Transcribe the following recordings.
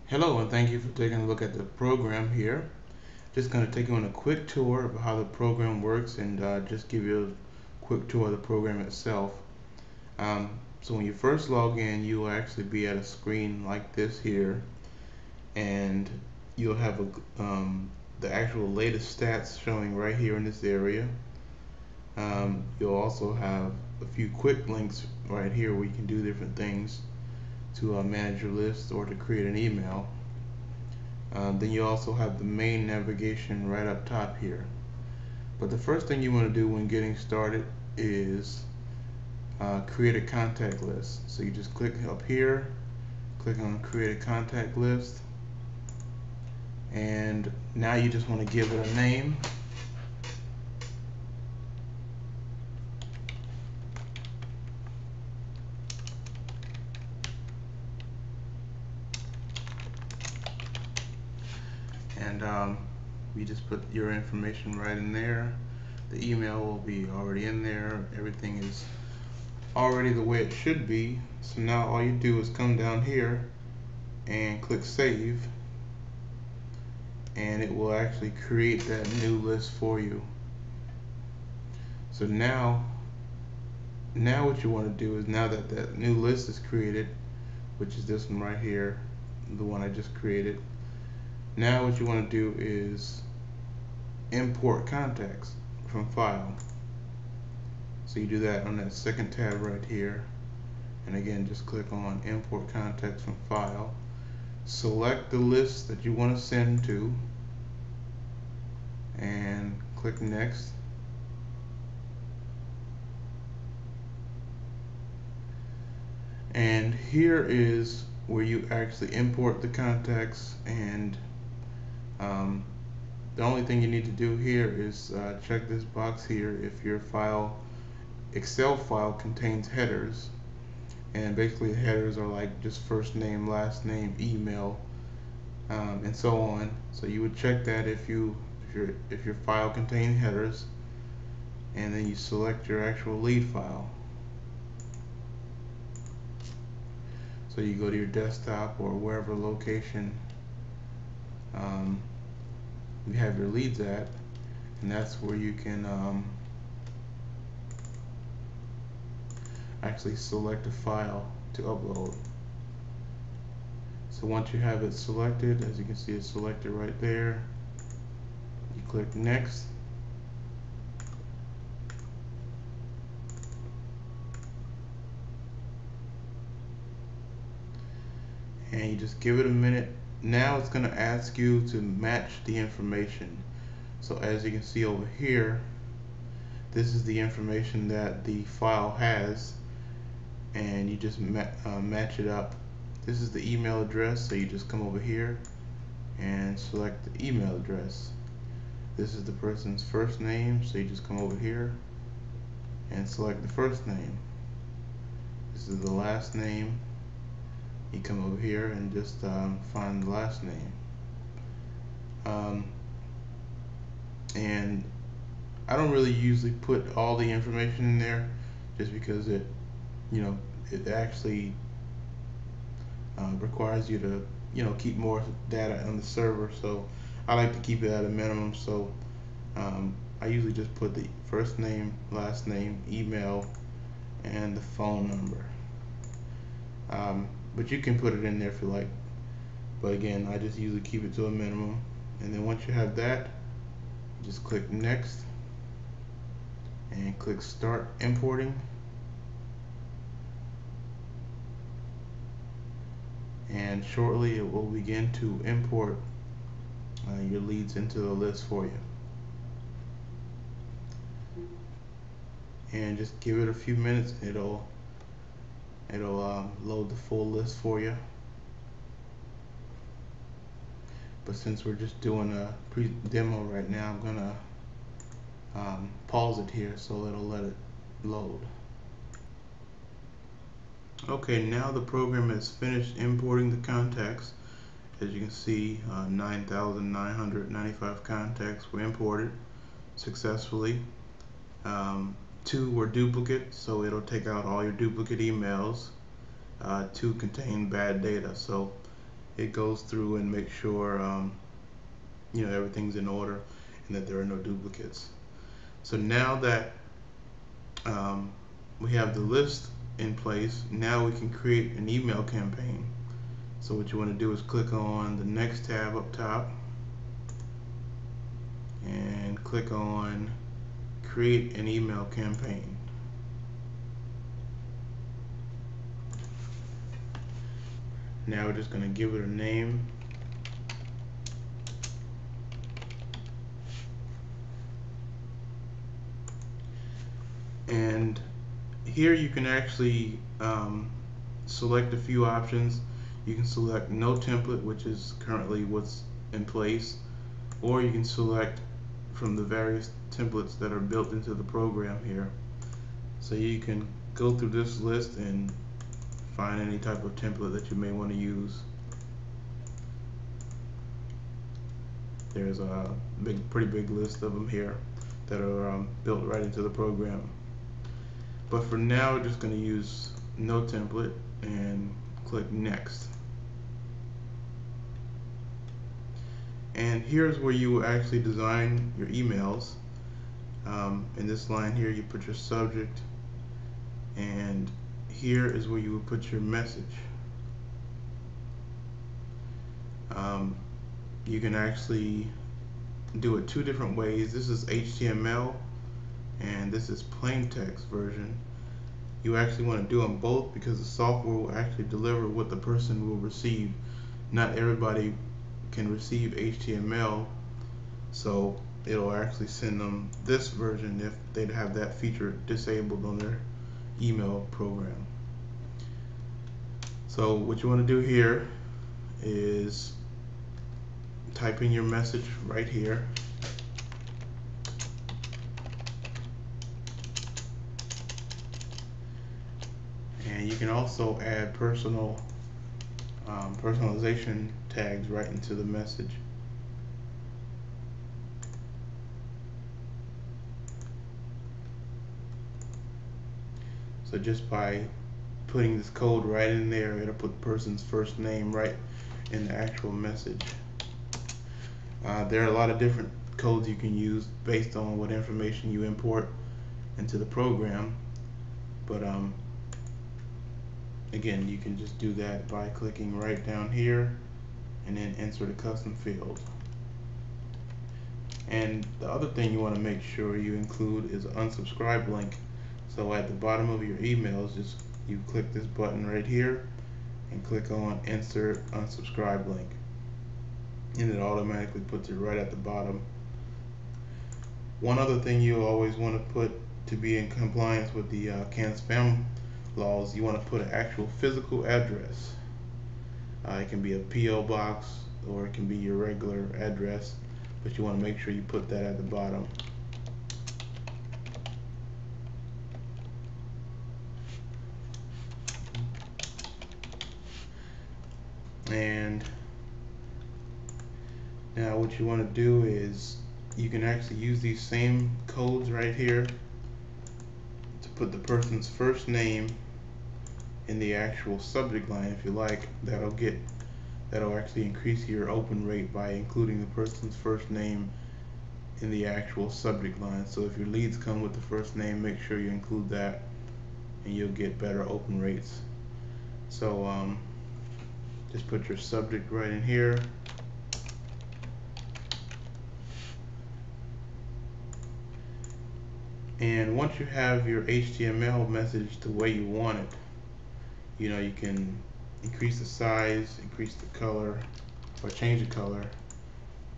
Hello, and thank you for taking a look at the program here. Just going to take you on a quick tour of how the program works and just give you a quick tour of the program itself. So when you first log in, you will actually be at a screen like this here, and you'll have the actual latest stats showing right here in this area. You'll also have a few quick links right here where you can do different things to manage your list or to create an email. Then you also have the main navigation right up top here. But the first thing you want to do when getting started is create a contact list. So you just click up here, click on create a contact list, and now you just want to give it a name. And you just put your information right in there. The email will be already in there. Everything is already the way it should be. So now all you do is come down here and click save, and it will actually create that new list for you. So now what you want to do is, now that that new list is created, which is this one right here, the one I just created, now what you want to do is import contacts from file. So you do that on that second tab right here, and again just click on import contacts from file, select the list that you want to send to, and click next. And here is where you actually import the contacts, and the only thing you need to do here is check this box here if your Excel file contains headers. And basically the headers are like just first name, last name, email, and so on. So you would check that if your file contains headers, and then you select your actual lead file. So you go to your desktop or wherever location you have your leads at, and that's where you can actually select a file to upload. So once you have it selected, as you can see it's selected right there, you click next, and you just give it a minute. Now it's going to ask you to match the information. So as you can see over here, this is the information that the file has, and you just match it up. This is the email address, so you just come over here and select the email address. This is the person's first name, so you just come over here and select the first name. This is the last name. You come over here and just find the last name. And I don't really usually put all the information in there, just because it actually requires you to keep more data on the server. So I like to keep it at a minimum. So I usually just put the first name, last name, email, and the phone number. But you can put it in there if you like. But again, I just usually keep it to a minimum. And then once you have that, just click next and click start importing. And shortly it will begin to import your leads into the list for you. And just give it a few minutes, it'll load the full list for you. But since we're just doing a demo right now, I'm gonna pause it here so it'll let it load. Okay, now the program has finished importing the contacts. As you can see, 9,995 contacts were imported successfully. 2 were duplicate, so it'll take out all your duplicate emails. 2 contain bad data, so it goes through and makes sure everything's in order and that there are no duplicates. So now that we have the list in place, now we can create an email campaign. So what you want to do is click on the next tab up top and click on create an email campaign. Now we're just going to give it a name. And here you can actually select a few options. You can select no template, which is currently what's in place, or you can select from the various templates that are built into the program here. So you can go through this list and find any type of template that you may want to use. There's a pretty big list of them here that are built right into the program. But for now, we're just going to use no template and click next. And here's where you will actually design your emails. In this line here, you put your subject, and here is where you will put your message. You can actually do it two different ways. This is HTML and this is plain text version. You actually want to do them both because the software will actually deliver what the person will receive. Not everybody can receive HTML, so it'll actually send them this version if they'd have that feature disabled on their email program. So what you want to do here is type in your message right here. And you can also add personalization tags right into the message. So just by putting this code right in there, it'll put the person's first name right in the actual message. There are a lot of different codes you can use based on what information you import into the program, but again, you can just do that by clicking right down here and then insert a custom field. And the other thing you want to make sure you include is an unsubscribe link. So at the bottom of your emails, just you click this button right here and click on insert unsubscribe link, and it automatically puts it right at the bottom. One other thing you always want to put to be in compliance with the CAN-SPAM laws, you want to put an actual physical address. It can be a P.O. box or it can be your regular address, but you want to make sure you put that at the bottom. And now what you want to do is you can actually use these same codes right here to put the person's first name in the actual subject line if you like. That'll actually increase your open rate by including the person's first name in the actual subject line. So if your leads come with the first name, make sure you include that and you'll get better open rates. So just put your subject right in here. And once you have your HTML message the way you want it, you can increase the size, increase the color, or change the color,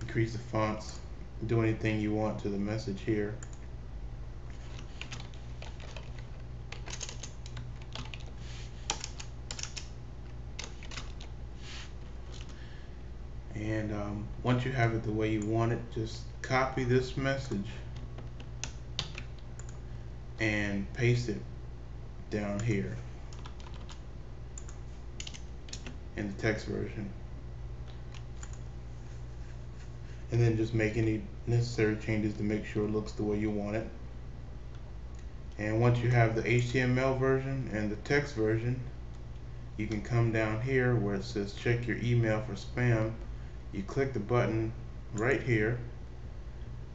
increase the fonts, do anything you want to the message here. And once you have it the way you want it, just copy this message and paste it down here in the text version, and then just make any necessary changes to make sure it looks the way you want it. And once you have the HTML version and the text version, you can come down here where it says check your email for spam. You click the button right here,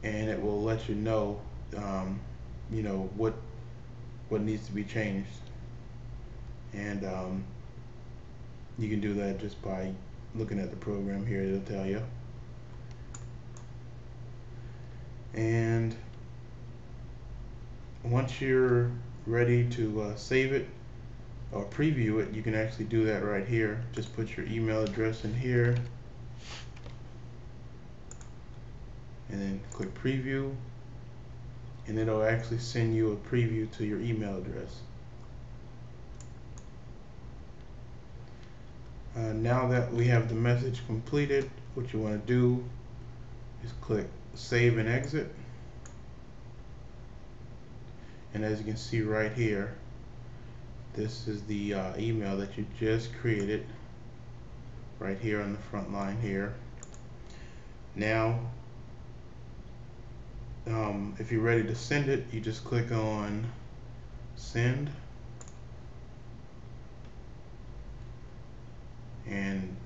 and it will let you know, you know what needs to be changed, and you can do that just by looking at the program here. It'll tell you. And once you're ready to save it or preview it, you can actually do that right here. Just put your email address in here and then click preview, and it'll actually send you a preview to your email address. Now that we have the message completed, what you want to do is click save and exit. And as you can see right here, this is the email that you just created right here on the front line here. Now if you're ready to send it, you just click on send, and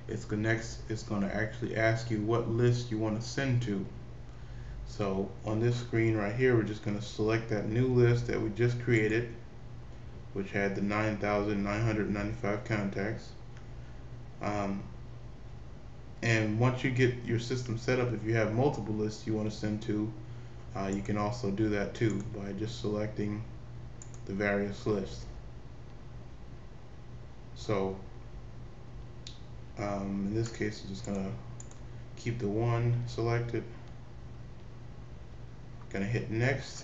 it's going to actually ask you what list you want to send to. So on this screen right here, we're just going to select that new list that we just created, which had the 9,995 contacts. And once you get your system set up, if you have multiple lists you want to send to, you can also do that too by just selecting the various lists. So in this case, I'm just going to keep the one selected. Going to hit next.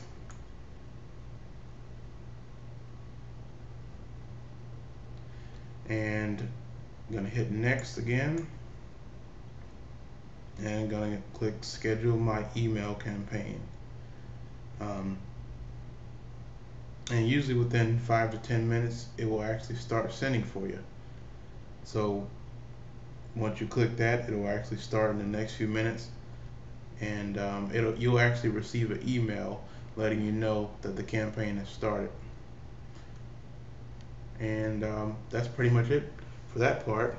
And I'm going to hit next again. And I'm going to click schedule my email campaign. And usually within 5 to 10 minutes it will actually start sending for you. So once you click that, it will actually start in the next few minutes, and you'll actually receive an email letting you know that the campaign has started. And that's pretty much it for that part.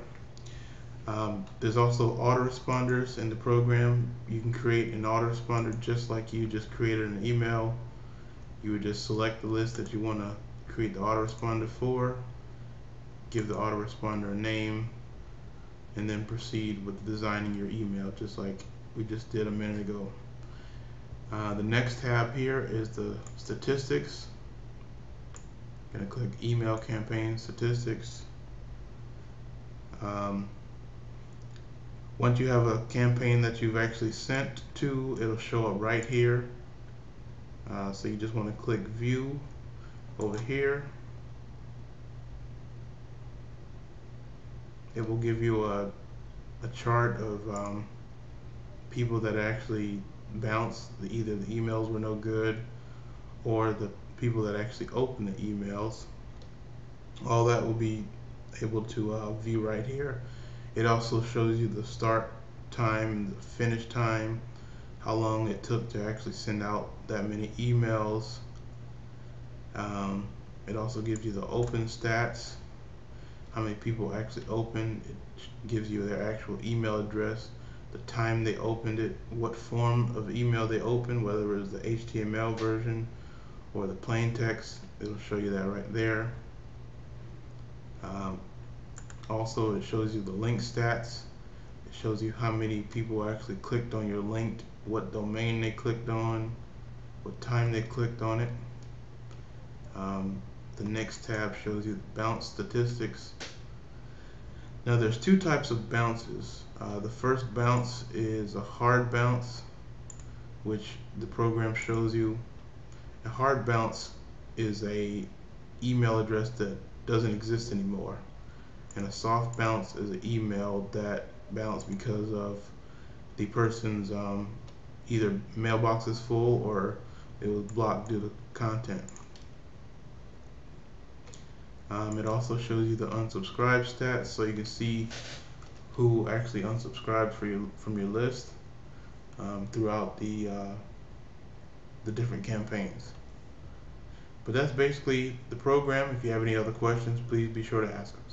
There's also autoresponders in the program. You can create an autoresponder just like you just created an email. You would just select the list that you want to create the autoresponder for, give the autoresponder a name, and then proceed with designing your email just like we just did a minute ago. The next tab here is the statistics. I'm going to click email campaign statistics. Once you have a campaign that you've actually sent to, it'll show up right here. So you just want to click view over here. It will give you a chart of people that actually bounced. Either the emails were no good or the people that actually opened the emails. All that will be able to view right here. It also shows you the start time, the finish time, how long it took to actually send out that many emails. It also gives you the open stats, how many people actually opened. It gives you their actual email address, the time they opened it, what form of email they opened, whether it was the HTML version or the plain text. It'll show you that right there. Also, it shows you the link stats. It shows you how many people actually clicked on your link, what domain they clicked on, what time they clicked on it. The next tab shows you the bounce statistics. Now there's two types of bounces. The first bounce is a hard bounce, which the program shows you. A hard bounce is a email address that doesn't exist anymore, and a soft bounce is an email that bounced because of the person's either mailbox is full or it was blocked due to content. It also shows you the unsubscribe stats, so you can see who actually unsubscribed from your list throughout the different campaigns. But that's basically the program. If you have any other questions, please be sure to ask them.